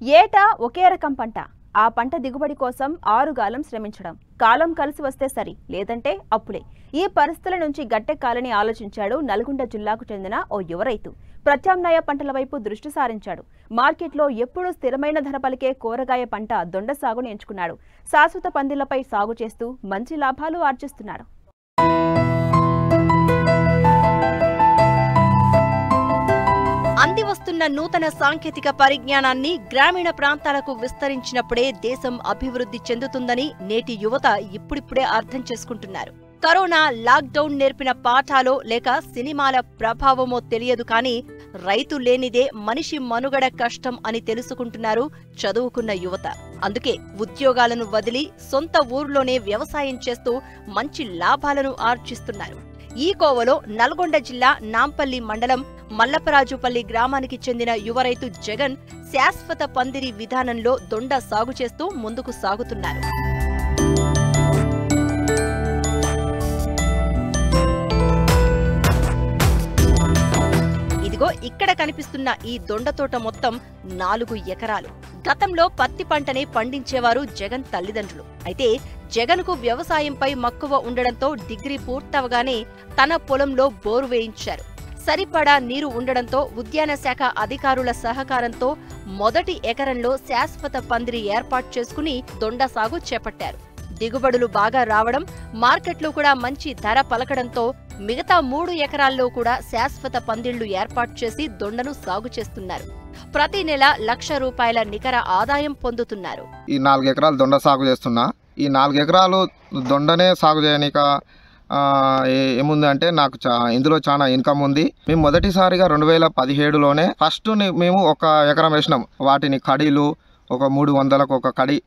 ఏటా ఒకే రకం పంట. ఆ పంట దిగుబడి కోసం ఆరుగాలం శ్రమించడం. కాలం కలిసి వస్తే సరి, లేదంటే అప్పుడే. ఈ పరిస్థితుల నుంచి గట్టెక్కాలని ఆలోచించాడు నల్గొండ జిల్లాకు చెందిన ఓ యువ రైతు. ప్రత్యామ్నాయ పంటల వైపు దృష్టి సారించాడు. మార్కెట్లో ఎప్పుడూ స్థిరమైన ధర పలికే కూరగాయ పంట దొండ సాగును ఎంచుకున్నాడు. శాశ్వత పందిళ్లపై సాగు చేస్తూ మంచి లాభాలు ఆర్జిస్తున్నాడు. అందివస్తున్న నూతన సాంకేతిక పరిజ్ఞానాన్ని గ్రామీణ ప్రాంతాలకు విస్తరించినప్పుడే దేశం అభివృద్ధి చెందుతుందని నేటి యువత ఇప్పుడిప్పుడే అర్థం చేసుకుంటున్నారు. కరోనా లాక్డౌన్ నేర్పిన పాఠాలో లేక సినిమాల ప్రభావమో తెలియదు కానీ రైతు లేనిదే మనిషి మనుగడ కష్టం అని తెలుసుకుంటున్నారు చదువుకున్న యువత. అందుకే ఉద్యోగాలను వదిలి సొంత ఊర్లోనే వ్యవసాయం చేస్తూ మంచి లాభాలను ఆర్జిస్తున్నారు. ఈ కోవలో నల్గొండ జిల్లా నాంపల్లి మండలం మల్లపరాజుపల్లి గ్రామానికి చెందిన యువ రైతు జగన్ శాశ్వత పందిరి విధానంలో దొండ సాగు చేస్తూ ముందుకు సాగుతున్నారు. ఇదిగో ఇక్కడ కనిపిస్తున్న ఈ దొండ తోట మొత్తం 4 ఎకరాలు. గతంలో పత్తి పంటనే పండించేవారు జగన్ తల్లిదండ్రులు. అయితే జగన్కు వ్యవసాయంపై మక్కువ ఉండడంతో డిగ్రీ పూర్తవగానే తన పొలంలో బోరు వేయించారు. సరిపడా నీరు ఉండడంతో ఉద్యాన శాఖ అధికారుల సహకారంతో మొదటి ఎకరంలో శాశ్వత పందిరి ఏర్పాటు చేసుకుని దొండ సాగు చేపట్టారు. దిగుబడులు బాగా రావడం, మార్కెట్లో కూడా మంచి ధర పలకడంతో మిగతా 3 ఎకరాల్లో కూడా శాశ్వత పందిళ్లు ఏర్పాటు చేసి దొండను సాగు చేస్తున్నారు. ప్రతి నెల ₹1,00,000 నికర ఆదాయం పొందుతున్నారు. ఈ 4 ఎకరాలు దొండ సాగు చేస్తున్నా. ఈ 4 ఎకరాలు దొండనే సాగు చేయనిక ఏముందంటే నాకు ఇందులో చాలా ఇన్కమ్ ఉంది. మేము మొదటిసారిగా 2017లోనే ఫస్ట్ మేము 1 ఎకరం వేసినాం. వాటిని కడీలు ఒక 300కు ఒక కడి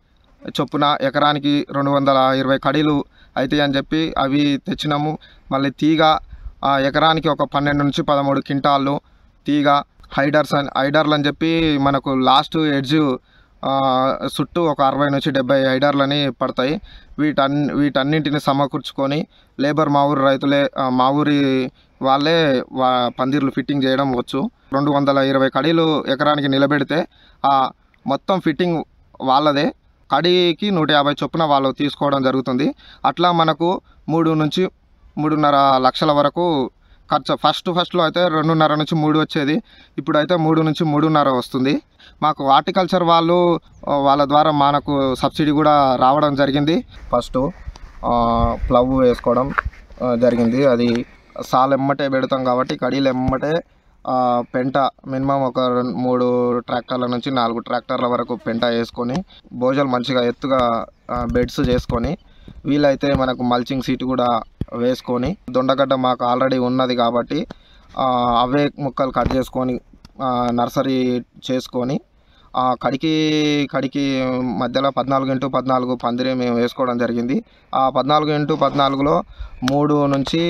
చొప్పున ఎకరానికి 220 కడీలు అవుతాయి అని చెప్పి అవి తెచ్చినాము. మళ్ళీ తీగ ఎకరానికి ఒక 12 నుంచి 13 క్వింటాళ్ళు తీగ, హైడర్లు అని చెప్పి మనకు లాస్ట్ ఎడ్జ్ చుట్టూ ఒక 60 నుంచి 70 హైడర్లని పడతాయి. వీటన్నింటిని సమకూర్చుకొని లేబర్ మా ఊరి రైతులే, మా ఊరి వాళ్ళే పందిర్లు ఫిట్టింగ్ చేయడం వచ్చు. 220 కడీలు ఎకరానికి నిలబెడితే మొత్తం ఫిట్టింగ్ వాళ్ళదే. కడీకి 150 చొప్పున వాళ్ళు తీసుకోవడం జరుగుతుంది. అట్లా మనకు 3 నుంచి 3.5 లక్షల వరకు ఖర్చు. ఫస్ట్లో అయితే 2.5 నుంచి 3 వచ్చేది. ఇప్పుడైతే 3 నుంచి 3.5 వస్తుంది. మాకు హార్టికల్చర్ వాళ్ళ ద్వారా మనకు సబ్సిడీ కూడా రావడం జరిగింది. ఫస్ట్ ప్లవ్ వేసుకోవడం జరిగింది. అది సాల్ ఎమ్మటే పెడతాం కాబట్టి కడీలు ఎమ్మటే పెంట మినిమం ఒక 3 ట్రాక్టర్ల నుంచి 4 ట్రాక్టర్ల వరకు పెంట వేసుకొని భోజనాలు మంచిగా ఎత్తుగా బెడ్స్ చేసుకొని వీలైతే మనకు మల్చింగ్ సీట్ కూడా వేసుకొని దొండగడ్డ మాకు ఆల్రెడీ ఉన్నది కాబట్టి అవే ముక్కలు కట్ చేసుకొని నర్సరీ చేసుకొని కడికి మధ్యలో 14x14 పందిరి మేము వేసుకోవడం జరిగింది. ఆ 14x14లో 3 నుంచి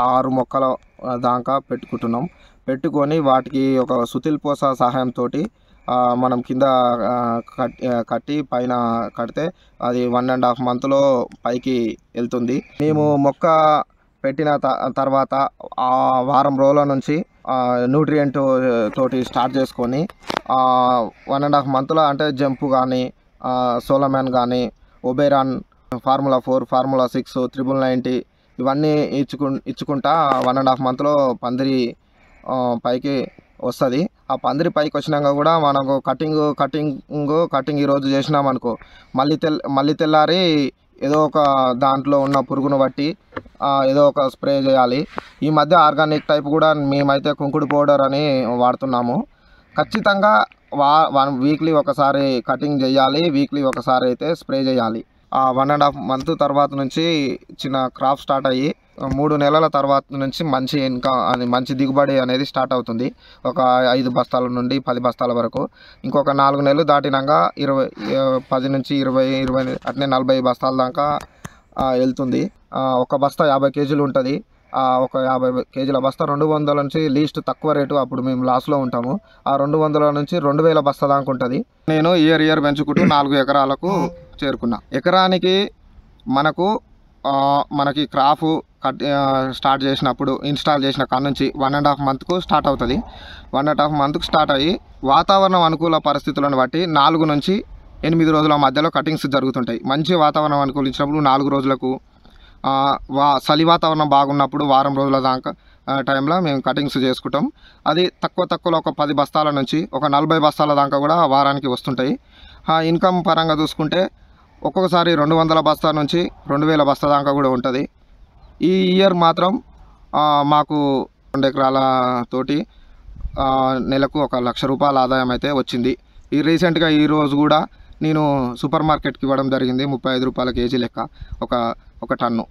6 మొక్కల దాకా పెట్టుకొని వాటికి ఒక సుతిల్ పోస సహాయంతో మనం కింద కట్టి పైన కడితే అది 1.5 మంత్లో పైకి వెళ్తుంది. మేము మొక్క పెట్టిన తర్వాత ఆ వారం రోజుల నుంచి న్యూట్రియంట్ తోటి స్టార్ట్ చేసుకొని 1.5 మంత్లో అంటే జంపు కానీ, సోలమాన్ కానీ, ఒబెరాన్, ఫార్ములా 4, ఫార్ములా 6, 990 ఇవన్నీ ఇచ్చుకుంటా 1.5 మంత్లో పందిరి పైకి వస్తుంది. ఆ పందిరి పైకి వచ్చినాక కూడా మనకు కటింగ్ ఈరోజు చేసినామనుకో మళ్ళీ తెల్లారి ఏదో ఒక దాంట్లో ఉన్న పురుగును బట్టి ఏదో ఒక స్ప్రే చేయాలి. ఈ మధ్య ఆర్గానిక్ టైప్ కూడా మేమైతే కుంకుడు పౌడర్ అని వాడుతున్నాము. ఖచ్చితంగా వీక్లీ ఒకసారి కటింగ్ చేయాలి, వీక్లీ ఒకసారి అయితే స్ప్రే చేయాలి. 1.5 మంత్ తర్వాత నుంచి చిన్న క్రాప్ స్టార్ట్ అయ్యి 3 నెలల తర్వాత నుంచి మంచి ఇన్కమ్ అది మంచి దిగుబడి అనేది స్టార్ట్ అవుతుంది. ఒక 5 బస్తాల నుండి 10 బస్తాల వరకు. ఇంకొక 4 నెలలు దాటినాక 10 నుంచి 20 అట్నే 40 బస్తాల దాకా వెళ్తుంది. ఒక బస్తా 50 కేజీలు ఉంటుంది. ఒక 50 కేజీల బస్తా 200 నుంచి లీస్ట్ తక్కువ రేటు. అప్పుడు మేము లాస్లో ఉంటాము. ఆ 200 నుంచి 2000 బస్తా దాకా ఉంటుంది. నేను ఇయర్ పెంచుకుంటూ 4 ఎకరాలకు చేరుకున్నా. ఎకరానికి మనకి స్టార్ట్ చేసినప్పుడు ఇన్స్టాల్ చేసిన కాడ నుంచి 1.5 మంత్కు స్టార్ట్ అవుతుంది. 1.5 మంత్కు స్టార్ట్ అయ్యి వాతావరణం అనుకూల పరిస్థితులను బట్టి 4 నుంచి 8 రోజుల మధ్యలో కటింగ్స్ జరుగుతుంటాయి. మంచి వాతావరణం అనుకూలించినప్పుడు 4 రోజులకు, చలి వాతావరణం బాగున్నప్పుడు వారం రోజుల దాకా టైంలో మేము కటింగ్స్ చేసుకుంటాం. అది తక్కువలో ఒక 10 బస్తాల నుంచి ఒక 40 బస్తాల దాకా కూడా వారానికి వస్తుంటాయి. ఇన్కమ్ పరంగా చూసుకుంటే ఒక్కొక్కసారి 200 బస్తాల నుంచి 2000 బస్తా దాకా కూడా ఉంటుంది. ఈ ఇయర్ మాత్రం మాకు 2 ఎకరాల తోటి నెలకు 1 లక్ష రూపాయల ఆదాయం అయితే వచ్చింది. రీసెంట్గా ఈరోజు కూడా నేను సూపర్ మార్కెట్కి ఇవ్వడం జరిగింది. 35 రూపాయల కేజీ లెక్క ఒక టన్ను.